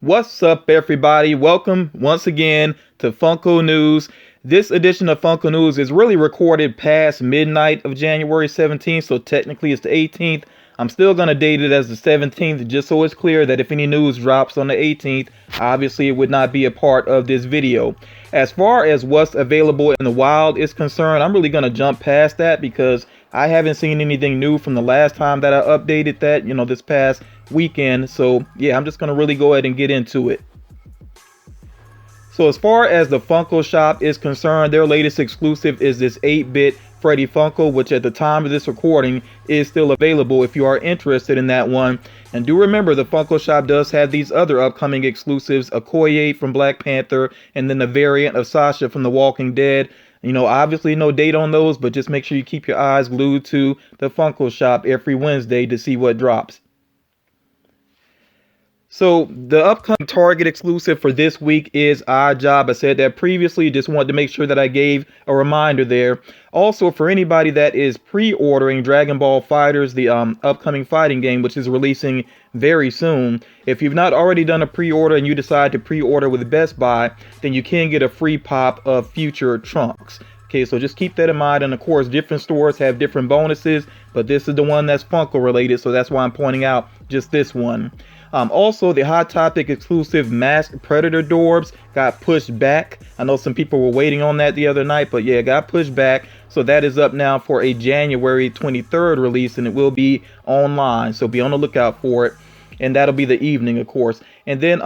What's up, everybody? Welcome once again to Funko News. This edition of Funko News is really recorded past midnight of January 17th, so technically it's the 18th. I'm still going to date it as the 17th, just so it's clear that if any news drops on the 18th, obviously it would not be a part of this video. As far as what's available in the wild is concerned, I'm really going to jump past that because I haven't seen anything new from the last time that I updated that, this past weekend. So yeah, I'm just going to really go ahead and get into it. So as far as the Funko Shop is concerned, their latest exclusive is this 8-bit Freddy Funko, which at the time of this recording is still available if you are interested in that one. And do remember, the Funko Shop does have these other upcoming exclusives, Okoye from Black Panther, and then the variant of Sasha from The Walking Dead. Obviously no date on those, but just make sure you keep your eyes glued to the Funko Shop every Wednesday to see what drops. So the upcoming Target exclusive for this week is Odd Job. I said that previously, just wanted to make sure that I gave a reminder there. Also, for anybody that is pre-ordering Dragon Ball FighterZ, the upcoming fighting game, which is releasing very soon, if you've not already done a pre-order and you decide to pre-order with Best Buy, then you can get a free pop of future Trunks. Okay, so just keep that in mind. And of course, different stores have different bonuses, but this is the one that's Funko related, so that's why I'm pointing out just this one. Also, the Hot Topic exclusive Masked Predator Dorbs got pushed back. I know some people were waiting on that the other night, but yeah, it got pushed back. So that is up now for a January 23rd release, and it will be online. So be on the lookout for it. And that'll be the evening, of course. And then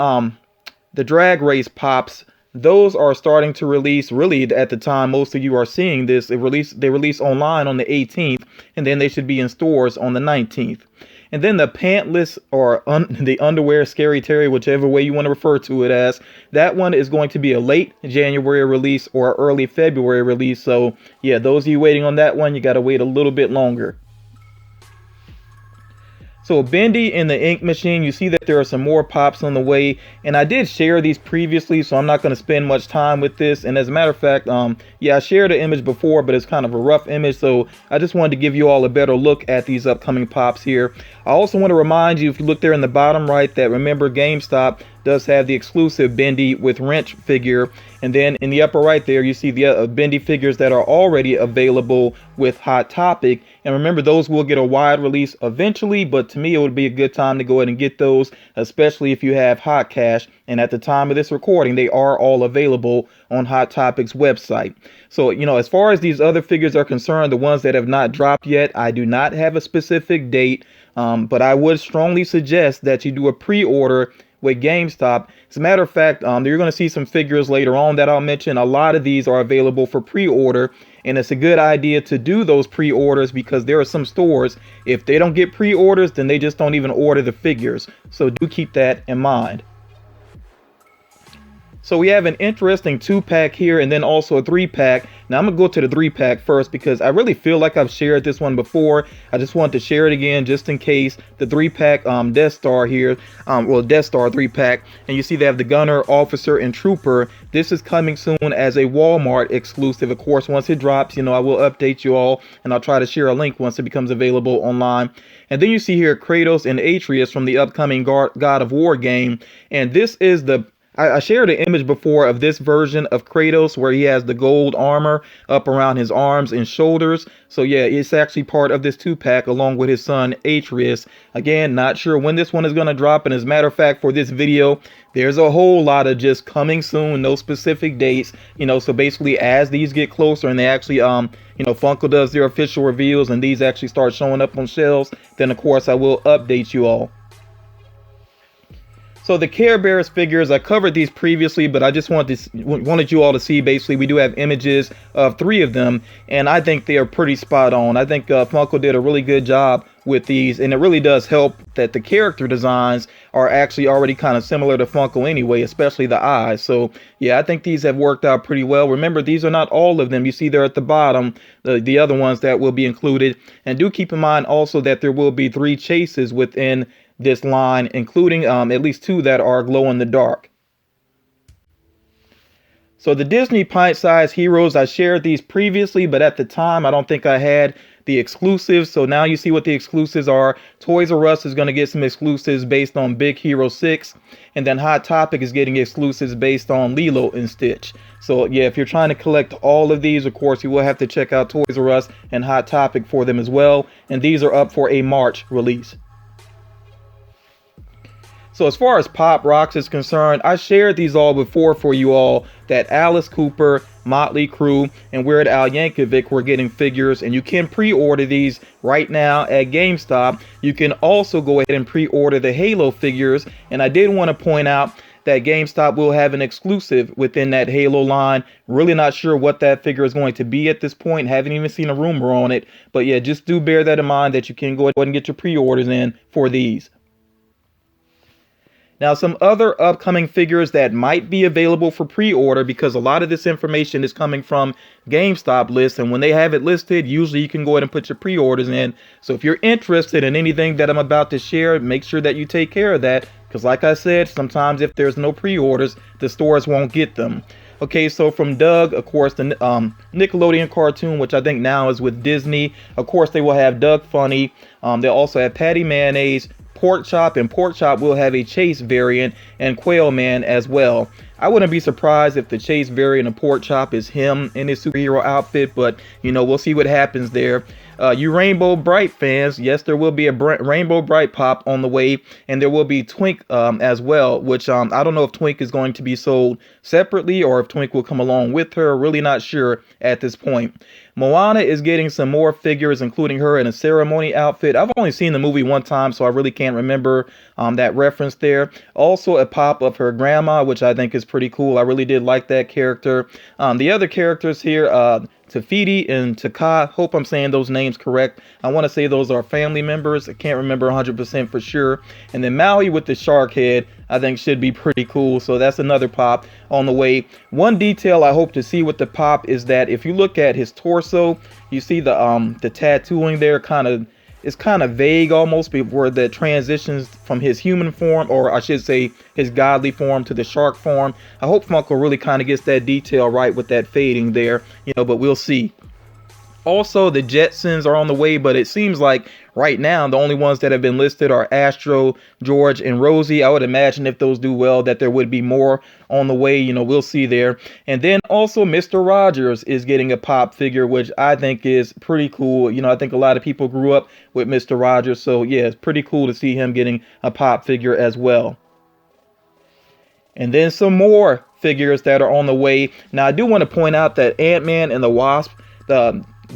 the Drag Race Pops, those are starting to release really at the time most of you are seeing this. They release online on the 18th, and then they should be in stores on the 19th. And then the Pantless or the Underwear Scary Terry, whichever way you want to refer to it as, that one is going to be a late January release or early February release. So yeah, those of you waiting on that one, you got to wait a little bit longer. So Bendy in the Ink Machine, you see that there are some more pops on the way, and I did share these previously, so I'm not going to spend much time with this. And as a matter of fact, yeah, I shared an image before, but it's kind of a rough image, so I just wanted to give you all a better look at these upcoming pops here. I also want to remind you, if you look there in the bottom right, that remember GameStop does have the exclusive Bendy with wrench figure, and then in the upper right there you see the Bendy figures that are already available with Hot Topic. And remember, those will get a wide release eventually, but to me it would be a good time to go ahead and get those, especially if you have Hot Cash. And at the time of this recording, they are all available on Hot Topic's website. So as far as these other figures are concerned, the ones that have not dropped yet, I do not have a specific date, but I would strongly suggest that you do a pre-order with GameStop. As a matter of fact, you're going to see some figures later on that I'll mention. A lot of these are available for pre-order, and it's a good idea to do those pre-orders because there are some stores, if they don't get pre-orders, then they just don't even order the figures. So do keep that in mind. So we have an interesting 2-pack here and then also a 3-pack. Now I'm going to go to the 3-pack first because I really feel like I've shared this one before. I just wanted to share it again just in case. The 3-pack Death Star here, Death Star 3-pack. And you see they have the Gunner, Officer, and Trooper. This is coming soon as a Walmart exclusive. Of course, once it drops, I will update you all, and I'll try to share a link once it becomes available online. And then you see here Kratos and Atreus from the upcoming God of War game. And this is I shared an image before of this version of Kratos where he has the gold armor up around his arms and shoulders. So yeah, it's actually part of this 2-pack along with his son Atreus. Again, not sure when this one is going to drop. And as a matter of fact, for this video, there's a whole lot of just coming soon, no specific dates. So basically as these get closer and they actually, Funko does their official reveals and these actually start showing up on shelves, then of course I will update you all. So the Care Bears figures, I covered these previously, but I just wanted you all to see. Basically, we do have images of 3 of them, and I think they are pretty spot on. I think Funko did a really good job with these, and it really does help that the character designs are actually already kind of similar to Funko anyway, especially the eyes. So yeah, I think these have worked out pretty well. Remember, these are not all of them. You see there at the bottom, the other ones that will be included. And do keep in mind also that there will be 3 chases within this line, including at least 2 that are glow in the dark. So the Disney pint-sized heroes, I shared these previously, but at the time, I don't think I had the exclusives. So now you see what the exclusives are. Toys R Us is going to get some exclusives based on Big Hero 6. And then Hot Topic is getting exclusives based on Lilo and Stitch. So yeah, if you're trying to collect all of these, of course, you will have to check out Toys R Us and Hot Topic for them as well. And these are up for a March release. So as far as Pop Rocks is concerned, I shared these all before for you all that Alice Cooper, Motley Crue, and Weird Al Yankovic were getting figures, and you can pre-order these right now at GameStop. You can also go ahead and pre-order the Halo figures, and I did want to point out that GameStop will have an exclusive within that Halo line. Really not sure what that figure is going to be at this point. Haven't even seen a rumor on it. But yeah, just do bear that in mind that you can go ahead and get your pre-orders in for these. Now, some other upcoming figures that might be available for pre-order, because a lot of this information is coming from GameStop lists, and when they have it listed, usually you can go ahead and put your pre-orders in. So if you're interested in anything that I'm about to share, make sure that you take care of that, because like I said, sometimes if there's no pre-orders, the stores won't get them. Okay, so from Doug, of course, the Nickelodeon cartoon, which I think now is with Disney. Of course, they will have Doug Funny. They'll also have Patty Mayonnaise, Pork Chop, and Pork Chop will have a Chase variant, and Quail Man as well. I wouldn't be surprised if the Chase variant of Pork Chop is him in his superhero outfit, but you know, we'll see what happens there. You Rainbow Bright fans, yes, there will be a Rainbow Bright pop on the way, and there will be Twink as well, which I don't know if Twink is going to be sold separately or if Twink will come along with her. Really not sure at this point. Moana is getting some more figures, including her in a ceremony outfit. I've only seen the movie one time, so I really can't remember that reference there. Also a pop of her grandma, which I think is pretty cool. I really did like that character. The other characters here, Tafiti and Taka, hope I'm saying those names correct. I want to say those are family members. I can't remember 100% for sure. And then Maui with the shark head, I think should be pretty cool. So that's another pop on the way. One detail I hope to see with the pop is that if you look at his torso, you see the tattooing there it's kind of vague almost, where the transitions from his human form, or I should say his godly form, to the shark form. I hope Funko really kind of gets that detail right with that fading there, you know, but we'll see. Also, the Jetsons are on the way, but it seems like right now the only ones that have been listed are Astro, George, and Rosie. I would imagine if those do well that there would be more on the way. You know, we'll see there. And then also Mr. Rogers is getting a pop figure, which I think is pretty cool. You know, I think a lot of people grew up with Mr. Rogers, so yeah, it's pretty cool to see him getting a pop figure as well. And then some more figures that are on the way. Now, I do want to point out that Ant-Man and the Wasp,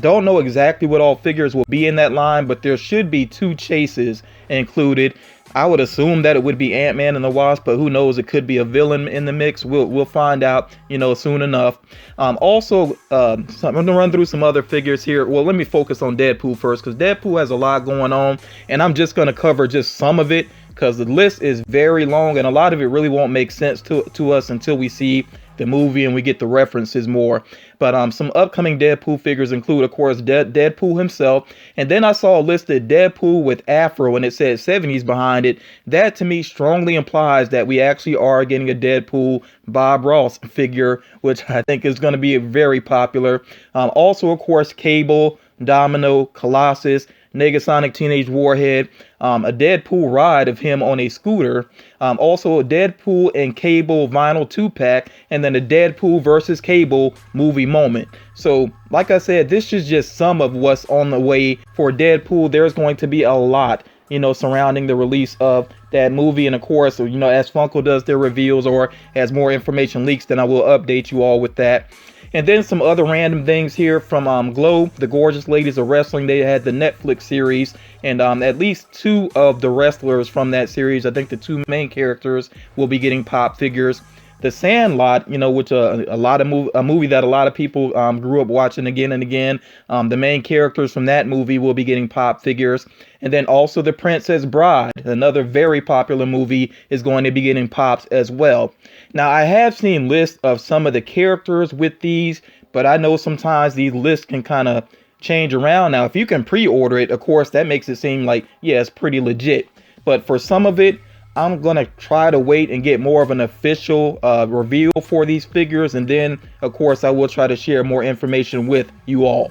don't know exactly what all figures will be in that line, but there should be 2 chases included. I would assume that it would be Ant-Man and the Wasp, but who knows? It could be a villain in the mix. We'll find out, you know, soon enough. Also, I'm going to run through some other figures here. Well, let me focus on Deadpool first, because Deadpool has a lot going on, and I'm just going to cover just some of it, because the list is very long, and a lot of it really won't make sense to us until we see the movie and we get the references more. But some upcoming Deadpool figures include, of course, Deadpool himself. And then I saw listed Deadpool with Afro, and it said 70s behind it. That to me strongly implies that we actually are getting a Deadpool Bob Ross figure, which I think is going to be very popular. Also, of course, Cable, Domino, Colossus, Negasonic Teenage Warhead, a Deadpool ride of him on a scooter, also a Deadpool and Cable vinyl 2-pack, and then a Deadpool versus Cable movie moment. So, like I said, this is just some of what's on the way for Deadpool. There's going to be a lot, you know, surrounding the release of that movie. And of course, you know, as Funko does their reveals or as more information leaks, then I will update you all with that. And then some other random things here from Glow, the Gorgeous Ladies of Wrestling. They had the Netflix series, and at least 2 of the wrestlers from that series, I think the 2 main characters, will be getting pop figures. The Sandlot, you know, which a movie that a lot of people grew up watching again and again. The main characters from that movie will be getting pop figures. And then also The Princess Bride, another very popular movie, is going to be getting pops as well. Now, I have seen lists of some of the characters with these, but I know sometimes these lists can kind of change around. Now, if you can pre-order it, of course, that makes it seem like, yeah, it's pretty legit. But for some of it, I'm gonna try to wait and get more of an official reveal for these figures, and then of course I will try to share more information with you all.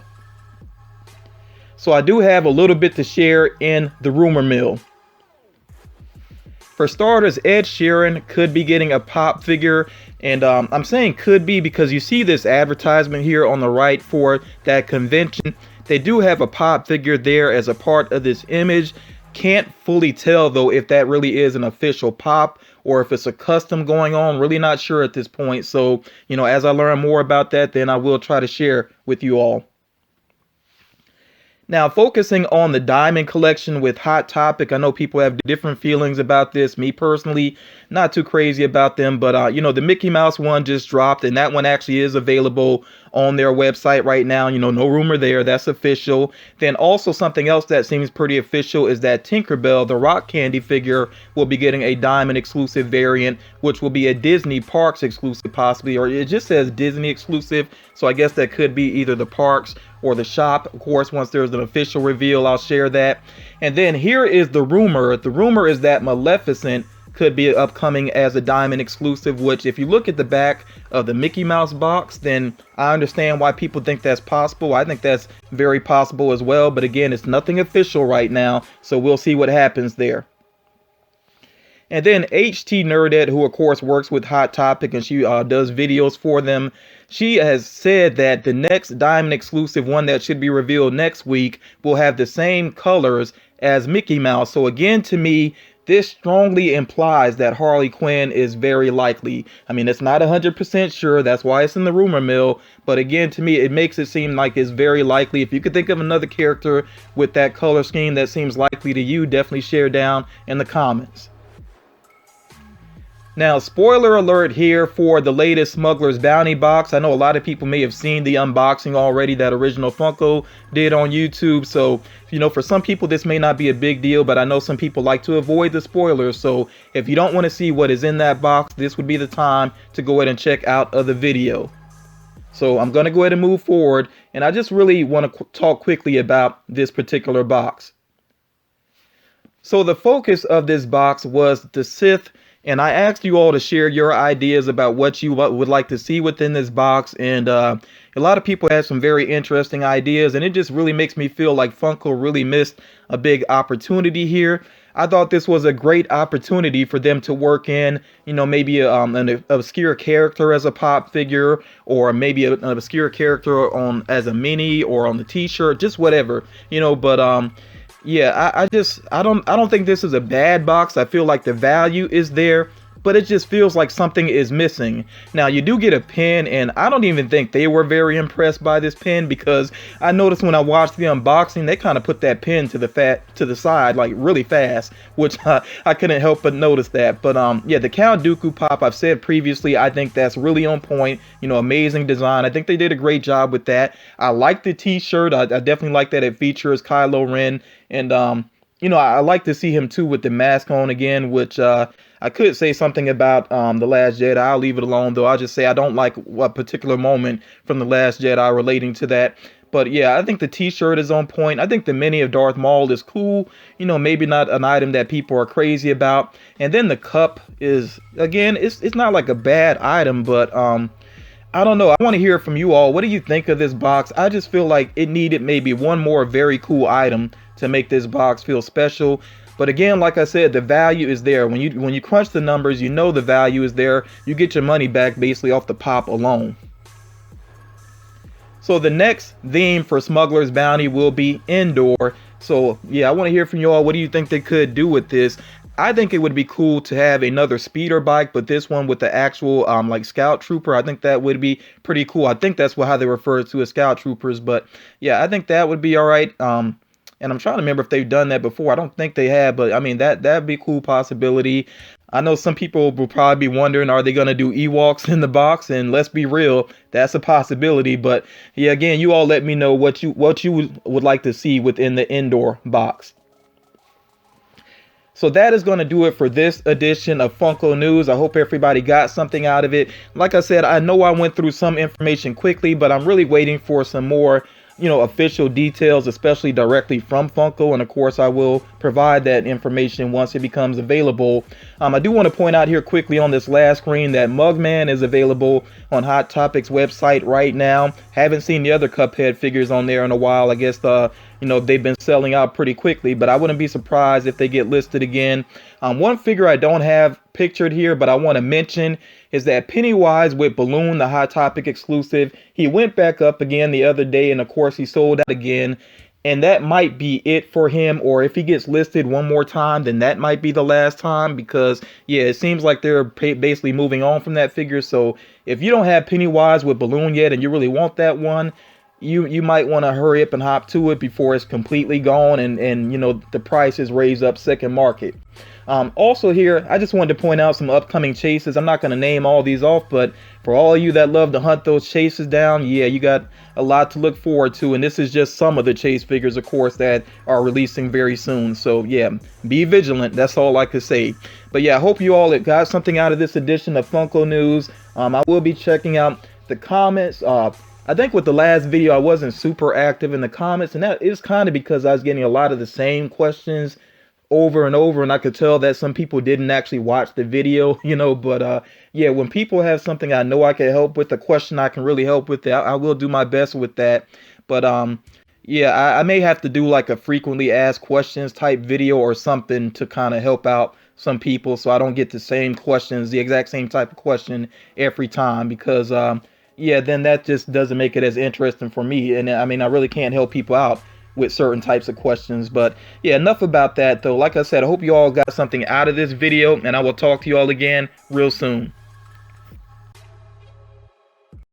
So I do have a little bit to share in the rumor mill. For starters, Ed Sheeran could be getting a pop figure, and I'm saying could be because you see this advertisement here on the right for that convention. They do have a pop figure there as a part of this image. Can't fully tell though if that really is an official pop or if it's a custom going on. Really not sure at this point. So, you know, as I learn more about that, then I will try to share with you all. Now, focusing on the diamond collection with Hot Topic, I know people have different feelings about this. Me personally, not too crazy about them, but you know, the Mickey Mouse one just dropped, and that one actually is available on their website right now. You know, no rumor there, that's official. Then also something else that seems pretty official is that Tinkerbell, the rock candy figure, will be getting a diamond exclusive variant, which will be a Disney Parks exclusive possibly, or it just says Disney exclusive, so I guess that could be either the parks or the shop. Of course, once there's an official reveal, I'll share that. And then here is the rumor. The rumor is that Maleficent could be upcoming as a diamond exclusive, which if you look at the back of the Mickey Mouse box, then I understand why people think that's possible. I think that's very possible as well. But again, it's nothing official right now, so we'll see what happens there. And then HT Nerdette, who of course works with Hot Topic and she does videos for them, she has said that the next diamond exclusive one that should be revealed next week will have the same colors as Mickey Mouse. So again, to me, this strongly implies that Harley Quinn is very likely. I mean, it's not 100% sure. That's why it's in the rumor mill. But again, to me, it makes it seem like it's very likely. If you could think of another character with that color scheme that seems likely to you, definitely share down in the comments. Now, spoiler alert here for the latest Smugglers Bounty box. I know a lot of people may have seen the unboxing already that Original Funko did on YouTube. So, you know, for some people this may not be a big deal, but I know some people like to avoid the spoilers. So if you don't want to see what is in that box, this would be the time to go ahead and check out the video. So I'm going to go ahead and move forward, and I just really want to talk quickly about this particular box. So the focus of this box was the Sith. And I asked you all to share your ideas about what you would like to see within this box. And a lot of people had some very interesting ideas. And it just really makes me feel like Funko really missed a big opportunity here. I thought this was a great opportunity for them to work in, you know, maybe an obscure character as a pop figure, or maybe an obscure character on as a mini or on the t-shirt, just whatever, you know, but yeah, I don't think this is a bad box. I feel like the value is there, but it just feels like something is missing. Now, you do get a pin, and I don't even think they were very impressed by this pin, because I noticed when I watched the unboxing, they kind of put that pin to the side like really fast, which I couldn't help but notice that. But yeah, the Count Dooku pop, I've said previously, I think that's really on point. You know, amazing design. I think they did a great job with that. I like the t-shirt. I definitely like that it features Kylo Ren, and you know, I like to see him too with the mask on again, which I could say something about The Last Jedi. I'll leave it alone, though. I'll just say I don't like a particular moment from The Last Jedi relating to that. But yeah, I think the t-shirt is on point. I think the mini of Darth Maul is cool. You know, maybe not an item that people are crazy about. And then the cup is, again, it's not like a bad item, but I don't know. I want to hear from you all. What do you think of this box? I just feel like it needed maybe one more very cool item to make this box feel special. But again, like I said, the value is there. When you crunch the numbers, you know the value is there. You get your money back basically off the pop alone. So the next theme for Smugglers Bounty will be indoor. So yeah, I want to hear from you all. What do you think they could do with this? I think it would be cool to have another speeder bike, but this one with the actual like scout trooper. I think that would be pretty cool. I think that's how they refer to as scout troopers. But yeah, I think that would be all right. And I'm trying to remember if they've done that before. I don't think they have, but I mean, that'd be a cool possibility. I know some people will probably be wondering, are they going to do Ewoks in the box? And let's be real, that's a possibility. But yeah, again, you all let me know what you would like to see within the indoor box. So that is going to do it for this edition of Funko News. I hope everybody got something out of it. Like I said, I know I went through some information quickly, but I'm really waiting for some more official details, especially directly from Funko. And of course, I will provide that information once it becomes available. I do want to point out here quickly on this last screen that Mugman is available on Hot Topics website right now. Haven't seen the other Cuphead figures on there in a while. I guess they've been selling out pretty quickly, but I wouldn't be surprised if they get listed again. One figure I don't have pictured here, but I want to mention is that Pennywise with Balloon, the Hot Topic exclusive. He went back up again the other day, and of course he sold out again. And that might be it for him, or if he gets listed one more time, then that might be the last time, because yeah, it seems like they're basically moving on from that figure. So if you don't have Pennywise with Balloon yet and you really want that one, you might want to hurry up and hop to it before it's completely gone and the price is raised up second market. Also here, I just wanted to point out some upcoming chases. I'm not going to name all these off, but for all of you that love to hunt those chases down, yeah, you got a lot to look forward to. And this is just some of the chase figures, of course, that are releasing very soon. So yeah, be vigilant. That's all I could say. But yeah, I hope you all got something out of this edition of Funko News. I will be checking out the comments. I think with the last video, I wasn't super active in the comments, and that is kind of because I was getting a lot of the same questions over and over, and I could tell that some people didn't actually watch the video, but yeah, when people have something I know I can help with, a question I can really help with, I will do my best with that. But yeah, I may have to do like a frequently asked questions type video or something to kind of help out some people, so I don't get the same questions, the exact same type of question every time, because yeah, then that just doesn't make it as interesting for me. And I mean, I really can't help people out with certain types of questions. But yeah, enough about that though. Like I said, I hope you all got something out of this video, and I will talk to you all again real soon.